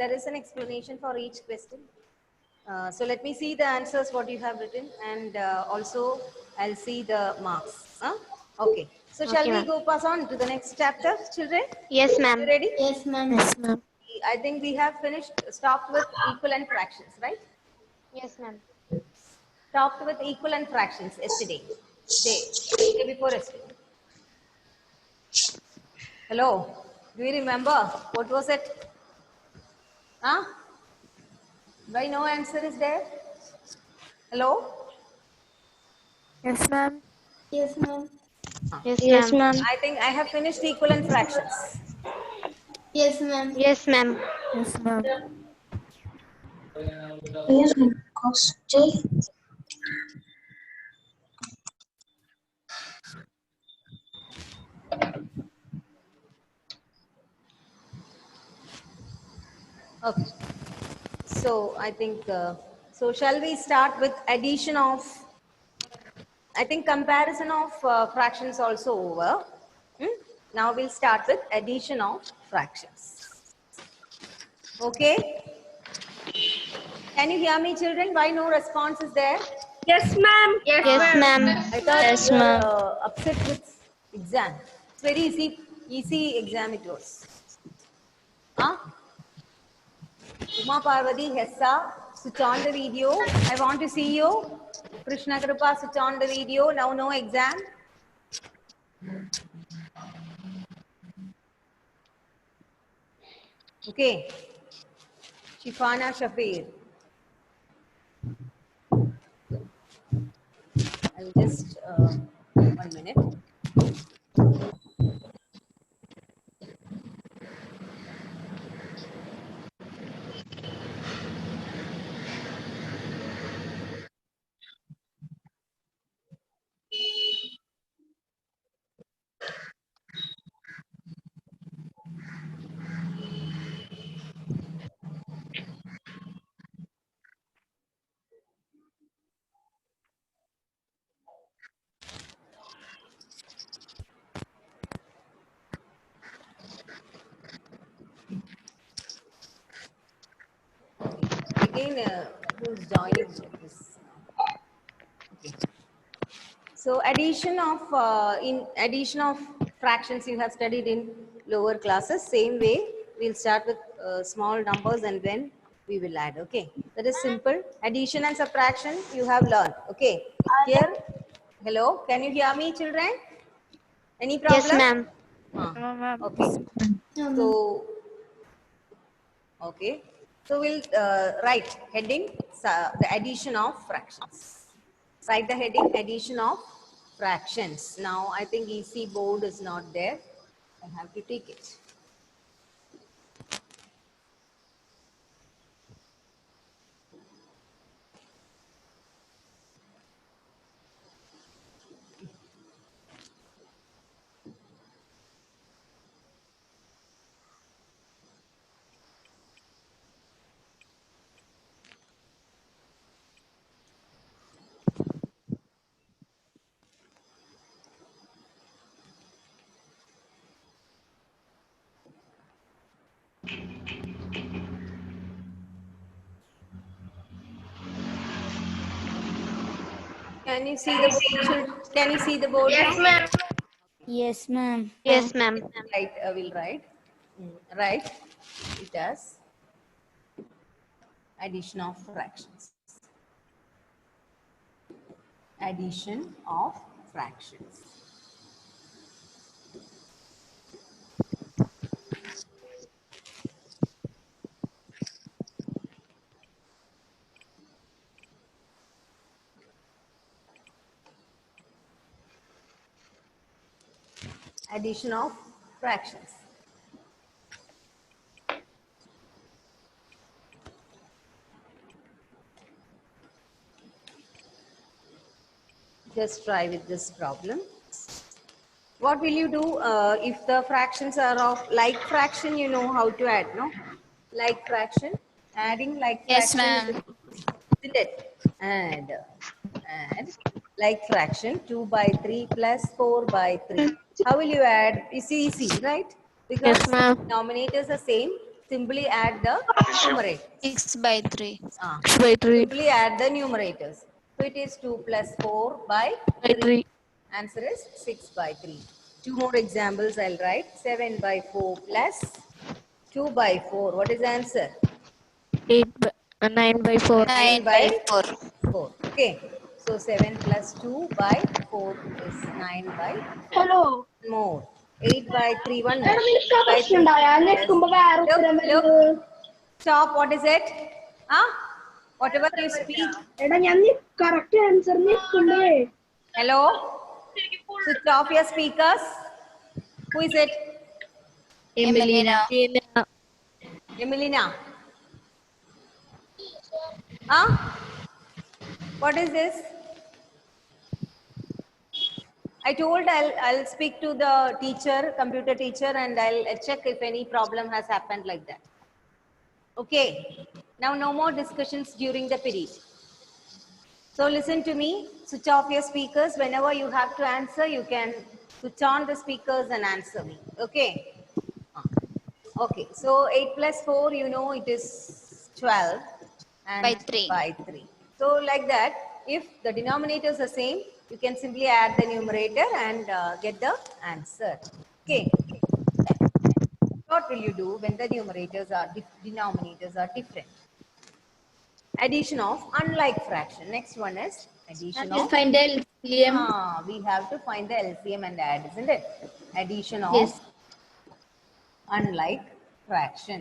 there is an explanation for each question. So let me see the answers what you have written, and also I'll see the marks. Huh? Okay. So shall Okay, we ma'am. go pass on to the next chapter, children? Yes, You ma'am. ready? Yes, ma'am. Yes, ma'am. I think we have finished, stopped with equivalent fractions, right? Yes, ma'am. Stopped with equivalent fractions yesterday. Day before yesterday. Hello. Do you remember? What was it? Huh? Why no answer is there? Hello? Yes, ma'am. Yes, ma'am. Yes, Yes, ma'am. ma'am. I think I have finished equivalent fractions. Yes, ma'am. Yes, ma'am. Yes, ma'am. Yes, ma'am. Cos J. Okay. So I think, so shall we start with addition of, I think comparison of fractions also over. Hmm? Now we'll start with addition of fractions. Okay. Can you hear me, children? Why no response is there? Yes, ma'am. Yes, Yes, ma'am. ma'am. I thought Yes, you ma'am. were upset with exam. It's very easy exam it was. Huh? Uma Parvati, Hessa, switch on the video. I want to see you. Krishna Kripa, switch on the video. Now no exam. Okay. Shifana Shafir. I'll just, 1 minute. Again, who's joining this? Okay. So addition of in addition of fractions you have studied in lower classes. Same way, we'll start with small numbers and then we will add. Okay, that is simple. Addition and subtraction you have learned. Okay, here. Hello, can you hear me, children? Any Yes, problem? ma'am. No, ma'am. Okay. No, ma'am. So okay. So we'll write heading the addition of fractions. Write the heading addition of fractions. Now I think EC board is not there. I have to take it. Can you see the board? Can you see the board Yes, now? ma'am. Yes, ma'am. Yes, ma'am. Right, we'll write. Right, it as addition of fractions. Addition of fractions. Addition of fractions. Just try with this problem. What will you do if the fractions are of like fraction? You know how to add, no? Like fraction, adding like Yes, fraction, ma'am. isn't it? Add like fraction 2 by 3 plus 4 by 3. How will you add? It's easy, right? Because Yes, ma'am. denominators are same. simply add the numerator. 6 by 3. Ah, 6 by 3. simply add the numerators. So it is 2 plus 4 by By 3. 3. Answer is 6 by 3. Two more examples I'll write. 7 by 4 plus 2 by 4. What is the answer? 9 by 4. 9 9 by by 4. 4. Okay. So 7 plus 2 by 4 is 9 by 4. Hello. More. 8 by 3, one more. എടാ നിനക്ക് ആ 8 by പ്രശ്നം 3 ഉണ്ടായ plus. നെക്കുമ്പോ വേറെ ഉത്തരം Look, വരുന്നത് stop. What is it? Huh? Whatever you speak. എടാ ഞാൻ കറക്റ്റ് ആൻസർ നിൽക്കുമ്പോഴേ Hello? Switch off your speakers. Who is it? Emelina. Emilina. Huh? What is this? I told I'll speak to the teacher, computer teacher, and I'll check if any problem has happened like that. Okay. Now no more discussions during the period. So listen to me. Switch off your speakers. Whenever you have to answer, you can switch on the speakers and answer me. Okay. Okay. So 8 plus 4, you know, it is 12. And By 3. By 3. So like that, if the denominators are same, you can simply add the numerator and get the answer. Okay. What will you do when the denominators are different? Addition of unlike fraction. Next one is addition of. Find the LCM. We have to find the LCM and add, isn't it? Addition of Yes. unlike fraction.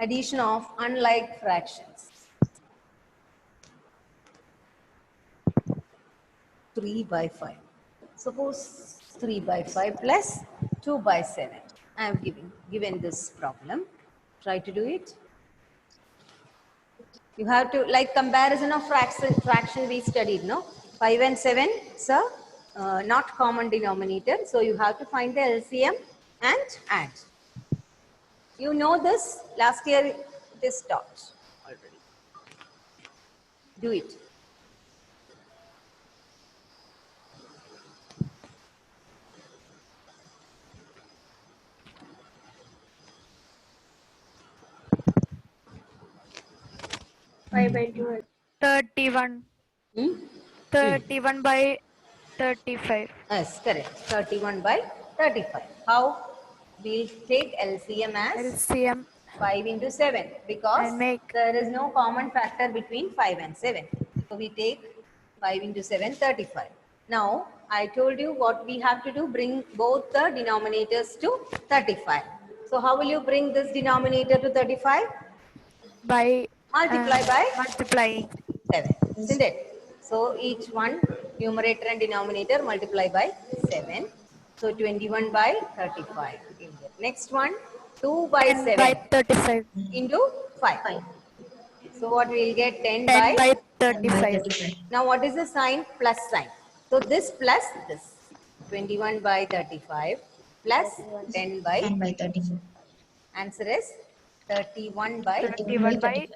Addition of unlike fractions. 3 by 5. Suppose 3 by 5 plus 2 by 7. I am given this problem. Try to do it. You have to, like comparison of fraction we studied, no? 5 and 7, so not common denominator. So you have to find the LCM and add. You know this, last year it is taught already. Do it. Five by 12. 31. Hmm? 31 by 35. Yes, correct. 31 by 35. How? We'll take LCM as LCM 5 into 7 because and make there is no common factor between 5 and 7. So we take 5 into 7, 35. Now, I told you what we have to do, bring both the denominators to 35. So how will you bring this denominator to 35? by Multiply by multiplying 7, isn't it? So each one, numerator and denominator, multiply by 7. So 21 by 35. Next one, 2 by 10 7 by 35. into 5. So what we will get 10 10 by. by 35. Now what is the sign? Plus sign. So this plus this. 21 by 35 plus 10 by. 10 by 34. Answer is 31 by 31 by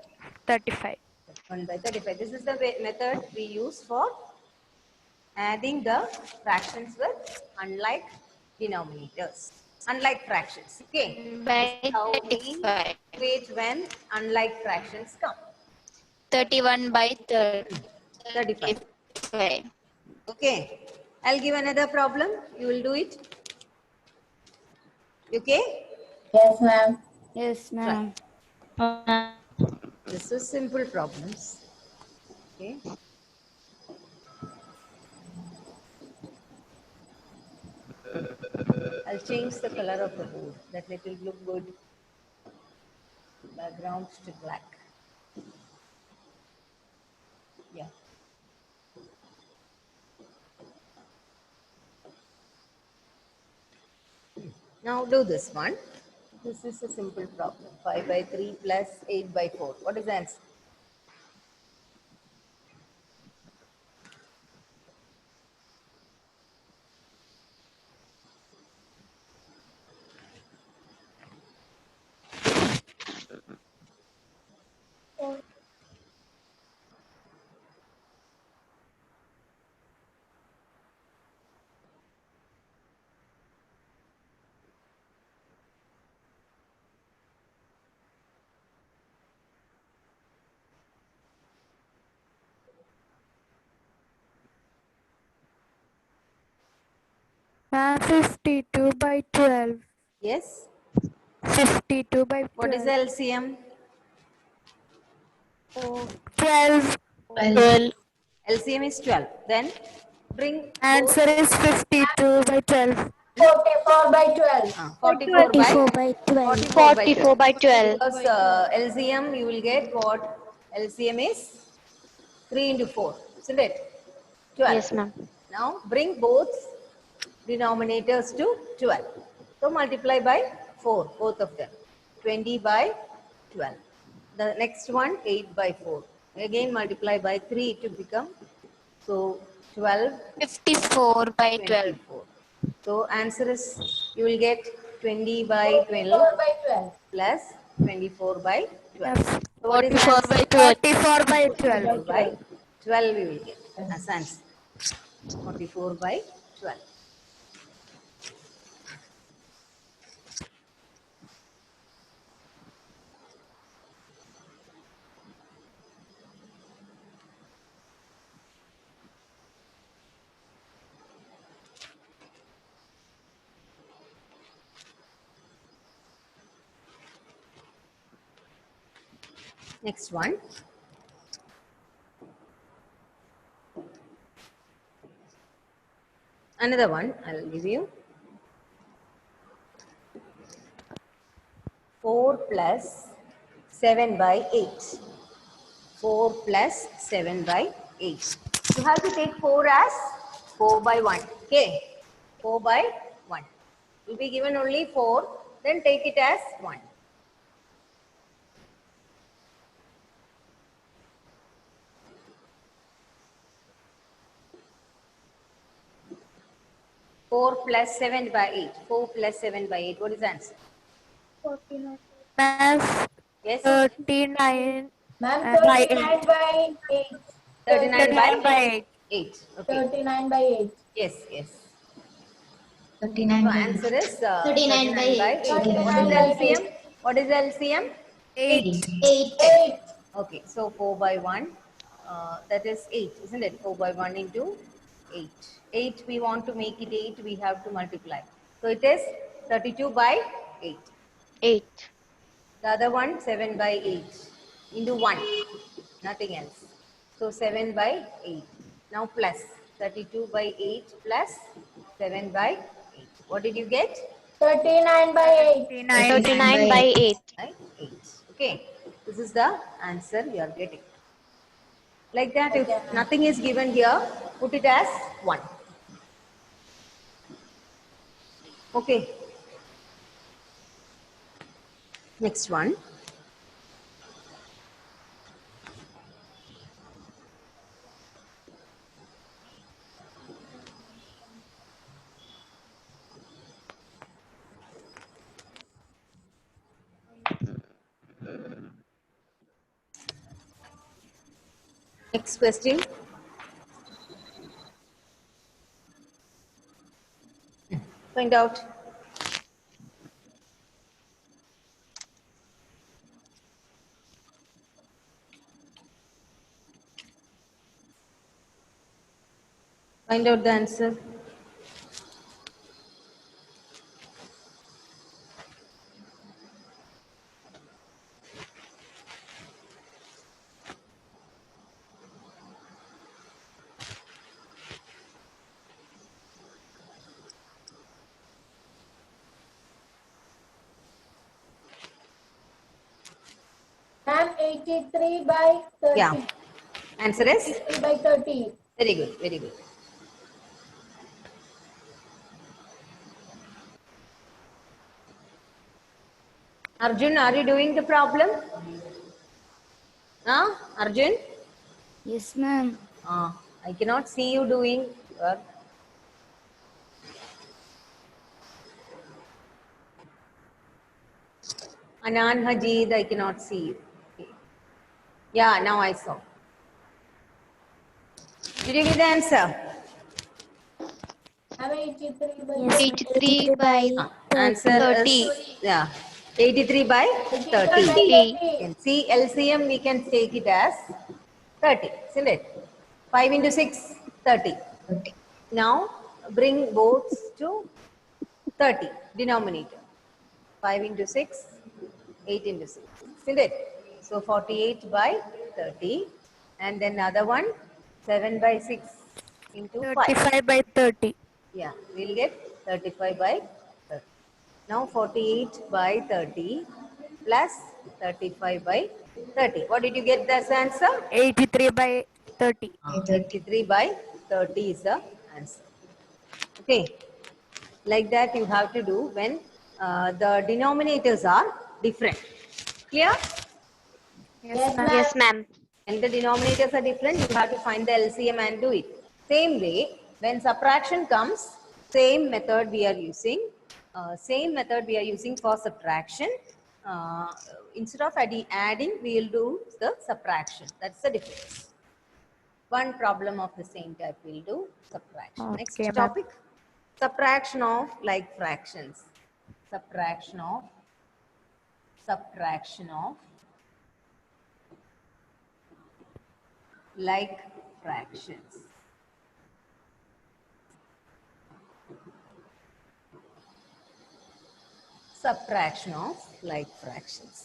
35. 1 by 35. This is the method we use for adding the fractions with unlike denominators. Unlike fractions. Okay. By This is how we 35. equate when unlike fractions come. 31 by 35. 35. Okay. I'll give another problem. You will do it. Okay? Yes, ma'am. Yes, ma'am. This is simple problems. Okay. I'll change the color of the board. That it will look good. Background to black. Yeah. Now do this one. This is a simple problem. 5 by 3 plus 8 by 4. What is the answer? Ma'am, 52 by 12. Yes. 52 by What is 12. the LCM? Oh, 12. 12. LCM is 12. Then bring both. Answer is 52 by 12. 44 by 12. 44 by 44 by 12. 44 by 12. 44 by 12. Because LCM you will get what? LCM is 3 into 4, isn't it? 12. Yes, ma'am. Now bring both denominators to 12. So multiply by 4, both of them. 20 by 12. The next one, 8 by 4. Again multiply by 3 to become, so 12, 54 by 12. 24. So answer is, you will get 20 by 12 44 by 12. plus 24 by 12. Yes. So what is 44 answer? by 12. 44 by 44 12. by 12 we will get as answer. 44 by 12. Next one. Another one I'll give you. 4 plus 7 by 8. 4 plus 7 by 8. You have to take 4 as 4 by 1. Okay. 4 by 1. Will be given only 4. Then take it as 1. 4 plus 7 by 8. 4 plus 7 by 8. What is the answer? 49. Math Yes? 39 Ma'am, by 39 by 8. 39 by 39 by 8. 8. Okay. 39 by 8. Yes, yes. 39 So by answer 8. is 39 by 39 by 8. 8. 39 What is by LCM? What is LCM? 8. 8. 8. Okay, so 4 by 1, that is 8, isn't it? 4 by 1 into 8. 8, we want to make it 8, we have to multiply. So it is 32 by 8. 8. The other one, 7 by 8 into 1, nothing else. So 7 by 8. Now plus 32 by 8 plus 7 by 8. What did you get? 39 by 8. 39. 39 by 8. Right? 8. Okay. This is the answer you are getting. Like that, if nothing is given here, put it as 1. Okay. Next one. Next question. Find out. Find out the answer. Ma'am, 83 by 30. Yeah. Answer is? 83 by 30. Very good. Very good. Arjun, are you doing the problem? Huh? Arjun? Yes, ma'am. I cannot see you doing work. Anan Hajeed, I cannot see you. Okay. Yeah, now I saw. Did you get the answer? Ma'am, 83 by Yes, 83 by Answer 30. is, yeah, 83 by 30. 30. You can see LCM, we can take it as 30, isn't it? 5 into 6, 30. Now, bring both to 30, denominator. 5 into 6, 8 into 6, isn't it? So 48 by 30. And then another one, 7 by 6 into 5. 35 by 30. Yeah, we'll get 35 by 30. Now 48 by 30 plus 35 by 30. What did you get as answer? 83 by 30. 83 by 30 is the answer. Okay. Like that you have to do when the denominators are different. Clear? Yes, ma'am. Yes, ma'am. And the denominators are different, you have to find the LCM and do it. Same way, when subtraction comes, same method we are using. Same method we are using for subtraction. Instead of adding, we will do the subtraction. That's the difference. One problem of the same type we'll do subtraction. Next Okay, ma'am. topic, subtraction of like fractions. Subtraction of like fractions. Subtraction of like fractions.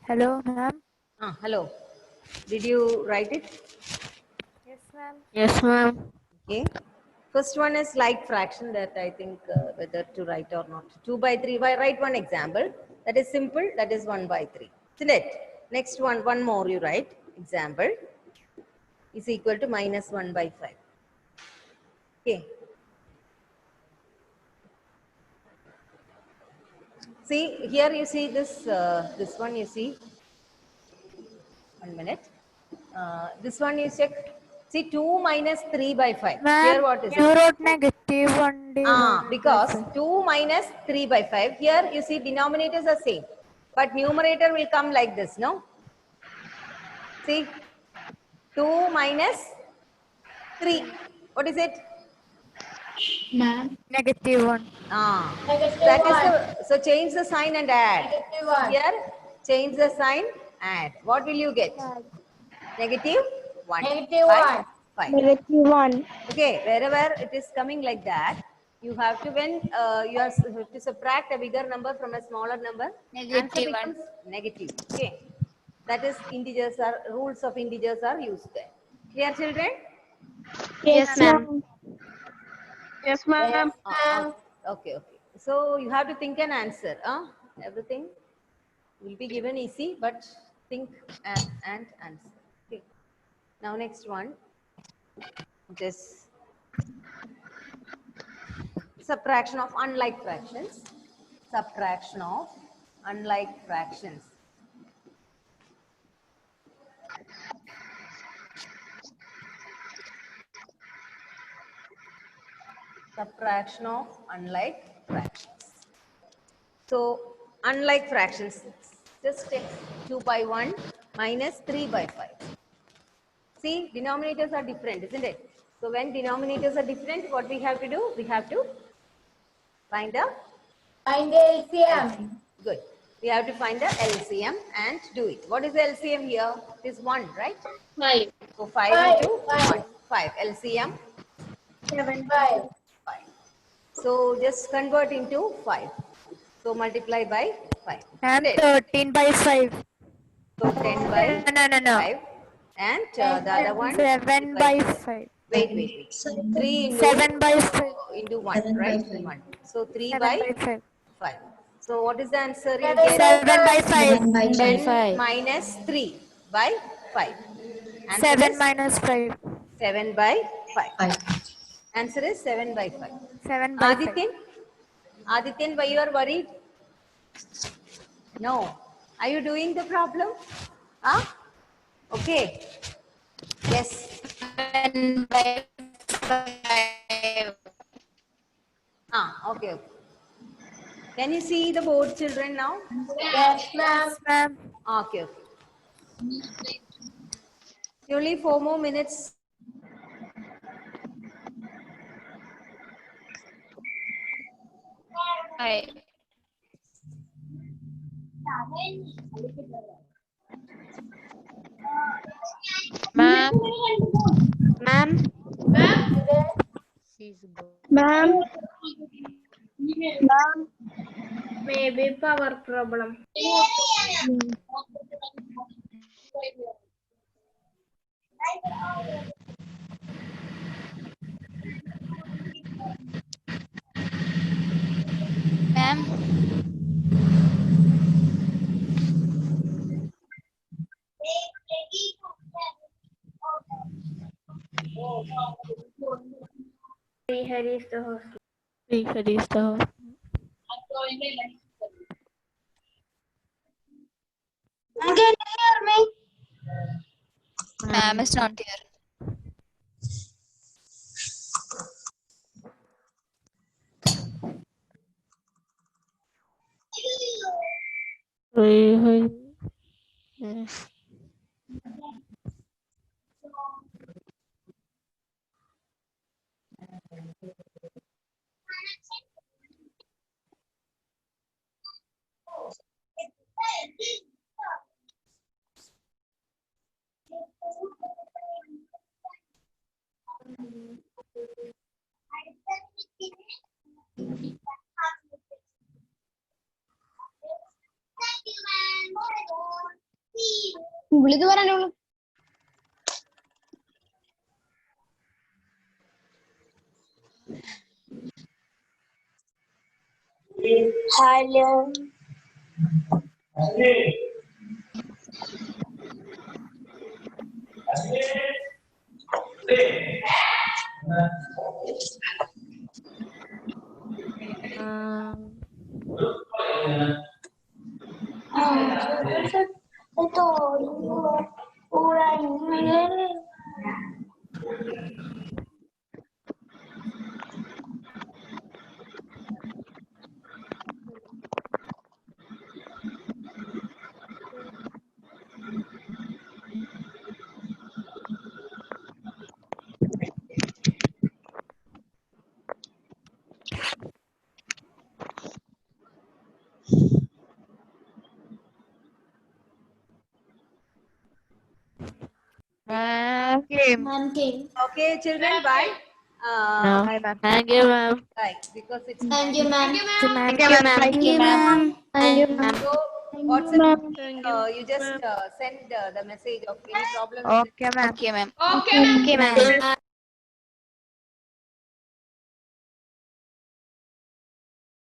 Hello, ma'am. Hello. Did you write it? Yes, ma'am. Yes, ma'am. Okay. First one is like fraction that I think whether to write or not. 2 by 3. Write one example. That is simple. That is 1 by 3. Isn't it? Next one more you write. Example is equal to minus 1 by 5. Okay. See, here you see this, this one you see. 1 minute. This one you check. See 2 minus 3 by 5. Here Ma'am, what is you it? wrote negative 1 divided Because by 5. 2 minus 3 by 5. Here you see denominators are same. But numerator will come like this, no? See, 2 minus 3. What is it? Negative 1. Negative That is 1. the, so change the sign and add. Negative 1. Here, change the sign, add. What will you get? Negative 1. Negative by 1. 5. Negative 1. Okay, wherever it is coming like that, you have to, when you are to subtract a bigger number from a smaller number, answer becomes negative. Okay, that is integers are, rules of integers are used there. Clear, children? Yes, ma'am. Yes, ma'am. Okay. So you have to think an answer. Everything will be given easy, but think and answer. Okay. Now next one. This subtraction of unlike fractions. Subtraction of unlike fractions. Subtraction of unlike fractions. So unlike fractions, just take 2 by 1 minus 3 by 5. See, denominators are different, isn't it? So when denominators are different, what we have to do? We have to find the Find the LCM. Good. We have to find the LCM and do it. What is the LCM here? It is 1, right? 5. So 5 into 1. 5. LCM 5. 5. So just convert into 5. So multiply by 5. And Isn't it? 13 by 5. So 10 by No. 5. And the other one? 7 by 5. Wait. 3 into 7 by 5. into 1, right? 1. So 3 7 by by 5. 5. So what is the answer you 7 get? 7 by 5. 10 minus 3 by 5. Answer 7 is minus 5. 7 by 5. Answer is 7 by 5. 7 by 5. Adityan, why you are worried? No. Are you doing the problem? Huh? Okay. Yes. 7/5. Okay. Can you see the board, children, now? Yes, ma'am. Ma'am. Okay. Only 4 more minutes. Ma'am. Ma'am. Ma'am. Ma'am. Maybe power problem. Ma'am. Hari is the host. Hari is the host. Can you hear me? Ma'am is not here. വിളിച്ചു പറയാനുള്ളൂ. Hello. Okay, children, bye. Thank you, ma'am. Right, because it's Thank you, ma'am. Thank you, ma'am. Thank you, ma'am. so. WhatsApp, you just send the message of any problem. Okay, ma'am. Okay, ma'am. Okay, ma'am.